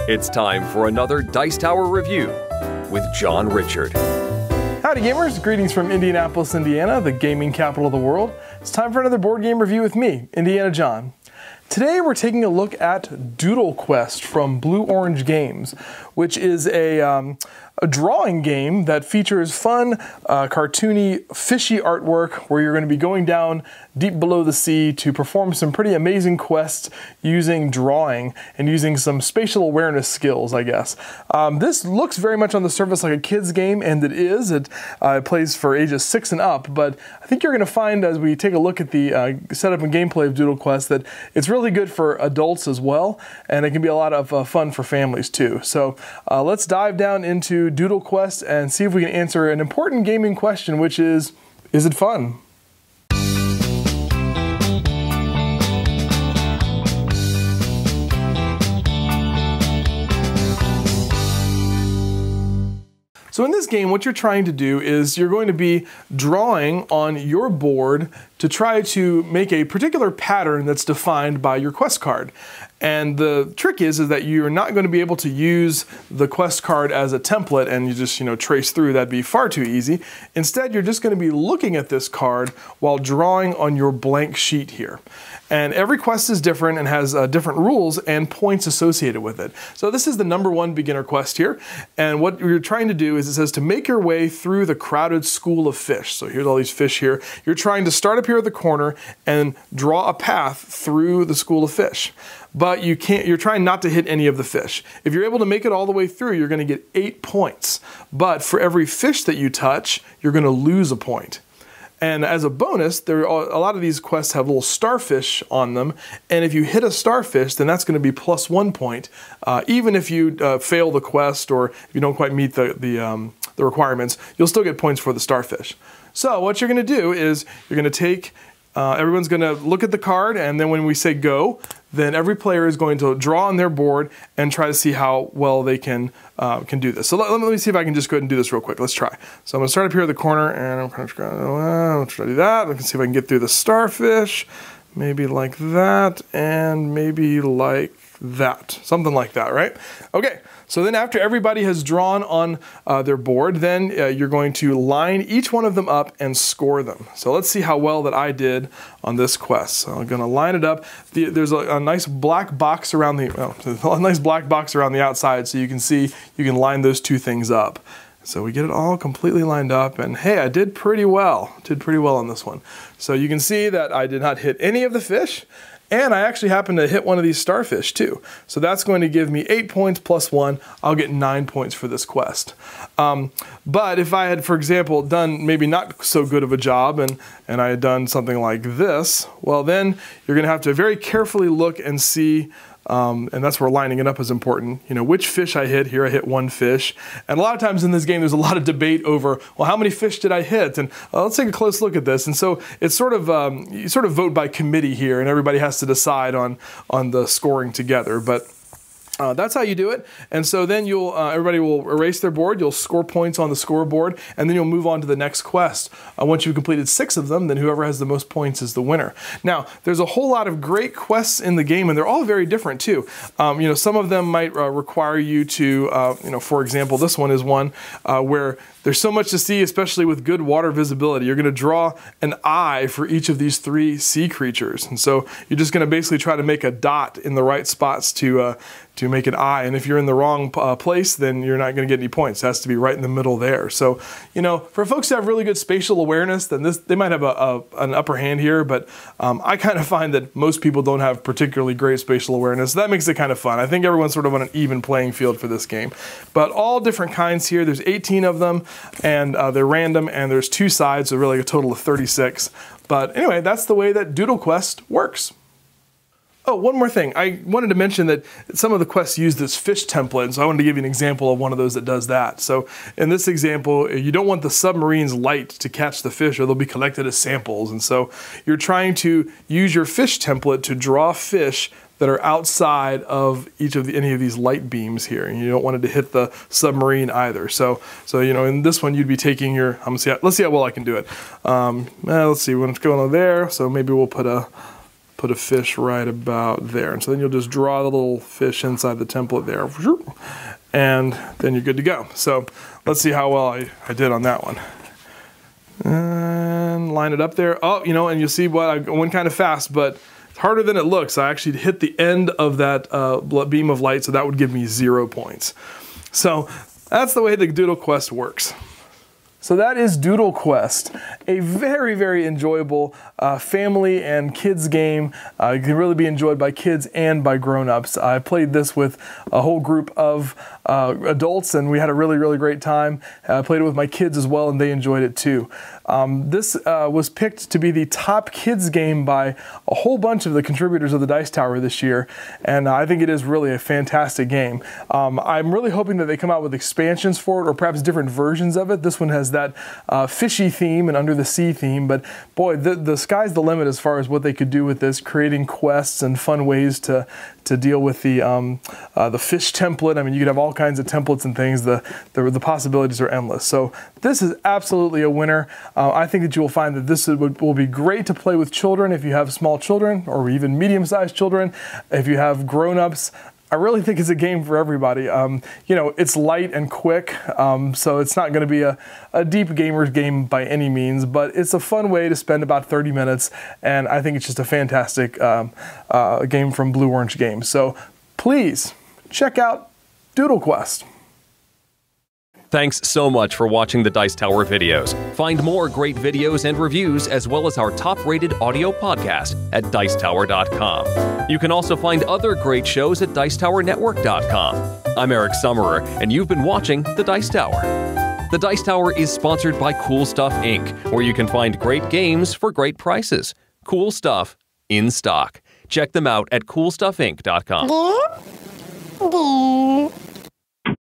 It's time for another Dice Tower review with John Richard. Howdy gamers, greetings from Indianapolis, Indiana, the gaming capital of the world. It's time for another board game review with me, Indiana John. Today we're taking a look at Doodle Quest from Blue Orange Games, which is a drawing game that features fun, cartoony, fishy artwork where you're going to be going down deep below the sea to perform some pretty amazing quests using drawing and using some spatial awareness skills, I guess. This looks very much on the surface like a kid's game, and it is. It plays for ages 6 and up, but I think you're going to find as we take a look at the setup and gameplay of Doodle Quest that it's really good for adults as well, and it can be a lot of fun for families too. So let's dive down into Doodle Quest and see if we can answer an important gaming question, which is it fun? So in this game, what you're trying to do is you're going to be drawing on your board to try to make a particular pattern that's defined by your quest card. And the trick is that you're not going to be able to use the quest card as a template and you just, trace through. That'd be far too easy. Instead, you're just going to be looking at this card while drawing on your blank sheet here. And every quest is different and has different rules and points associated with it. So this is the #1 beginner quest here. And what you're trying to do is it says to make your way through the crowded school of fish. So here's all these fish here. You're trying to start up here at the corner and draw a path through the school of fish. But you're trying not to hit any of the fish. If you're able to make it all the way through, you're going to get 8 points. But for every fish that you touch, you're going to lose a point. And as a bonus, a lot of these quests have little starfish on them, and if you hit a starfish, then that's going to be +1 point, even if you fail the quest or if you don't quite meet the requirements, you'll still get points for the starfish. So what you're going to do is you're going to take, everyone's going to look at the card, and then when we say go, then every player is going to draw on their board and try to see how well they can do this. So let me see if I can just go ahead and do this real quick. Let's try. So I'm going to start up here at the corner, and I'm going to try to do that. I can see if I can get through the starfish, maybe like that, and maybe like that. Something like that, right? Okay. So then after everybody has drawn on their board, then you're going to line each one of them up and score them. So let's see how well that I did on this quest. So I'm going to line it up. There's a nice black box around the outside, so you can see you can line those two things up. So we get it all completely lined up, and hey, I did pretty well. Did pretty well on this one. So you can see that I did not hit any of the fish. And I actually happened to hit one of these starfish too. So that's going to give me 8 points +1. I'll get 9 points for this quest. But if I had, for example, done maybe not so good of a job and I had done something like this, well then you're going to have to very carefully look and see, and that's where lining it up is important. Which fish I hit. Here I hit 1 fish. And a lot of times in this game there's a lot of debate over, well, how many fish did I hit? And let's take a close look at this. And so it's sort of, you sort of vote by committee here, and everybody has to decide on the scoring together. But that's how you do it. And so then everybody will erase their board, you'll score points on the scoreboard, and then you'll move on to the next quest. Once you've completed 6 of them, then whoever has the most points is the winner. Now, there's a whole lot of great quests in the game, and they're all very different too. Some of them might require you to, for example, this one is one where there's so much to see, especially with good water visibility. You're going to draw an eye for each of these 3 sea creatures. And so you're just going to basically try to make a dot in the right spots to make an eye. And if you're in the wrong place, then you're not going to get any points. It has to be right in the middle there. So, for folks who have really good spatial awareness, then they might have an upper hand here. But I kind of find that most people don't have particularly great spatial awareness. So that makes it kind of fun. I think everyone's sort of on an even playing field for this game. But all different kinds here. There's 18 of them. And they're random, and there's 2 sides, so really a total of 36. But anyway, that's the way that Doodle Quest works. Oh, one more thing. I wanted to mention that some of the quests use this fish template, so I wanted to give you an example of one of those that does that. So in this example, you don't want the submarine's light to catch the fish, or they'll be collected as samples. And so you're trying to use your fish template to draw fish that are outside of any of these light beams here, and you don't want it to hit the submarine either. So in this one you'd be taking your, let's see how well I can do it. Let's see what's going on there. So maybe we'll put put a fish right about there. And so then you'll just draw the little fish inside the template there. And then you're good to go. So let's see how well I did on that one. And line it up there. Oh, and you'll see what I went kind of fast, but it's harder than it looks. I actually hit the end of that beam of light, so that would give me 0 points. So that's the way the Doodle Quest works. So that is Doodle Quest, a very, very enjoyable family and kids game. It can really be enjoyed by kids and by grown-ups. I played this with a whole group of adults, and we had a really, really great time. I played it with my kids as well, and they enjoyed it too. This was picked to be the top kids game by a whole bunch of the contributors of the Dice Tower this year, and I think it is really a fantastic game. I'm really hoping that they come out with expansions for it, or perhaps different versions of it. This one has that fishy theme and under the sea theme, but boy, the sky's the limit as far as what they could do with this, creating quests and fun ways to deal with the fish template. I mean, you could have all kinds of templates and things. The possibilities are endless. So this is absolutely a winner. I think that you will find that this will be great to play with children if you have small children, or even medium-sized children. If you have grown-ups, I really think it's a game for everybody. It's light and quick, so it's not going to be a deep gamer's game by any means, but it's a fun way to spend about 30 minutes, and I think it's just a fantastic game from Blue Orange Games. So please check out Doodle Quest. Thanks so much for watching the Dice Tower videos. Find more great videos and reviews, as well as our top-rated audio podcast at Dicetower.com. You can also find other great shows at DicetowerNetwork.com. I'm Eric Summerer, and you've been watching The Dice Tower. The Dice Tower is sponsored by Cool Stuff Inc., where you can find great games for great prices. Cool stuff in stock. Check them out at CoolStuffInc.com.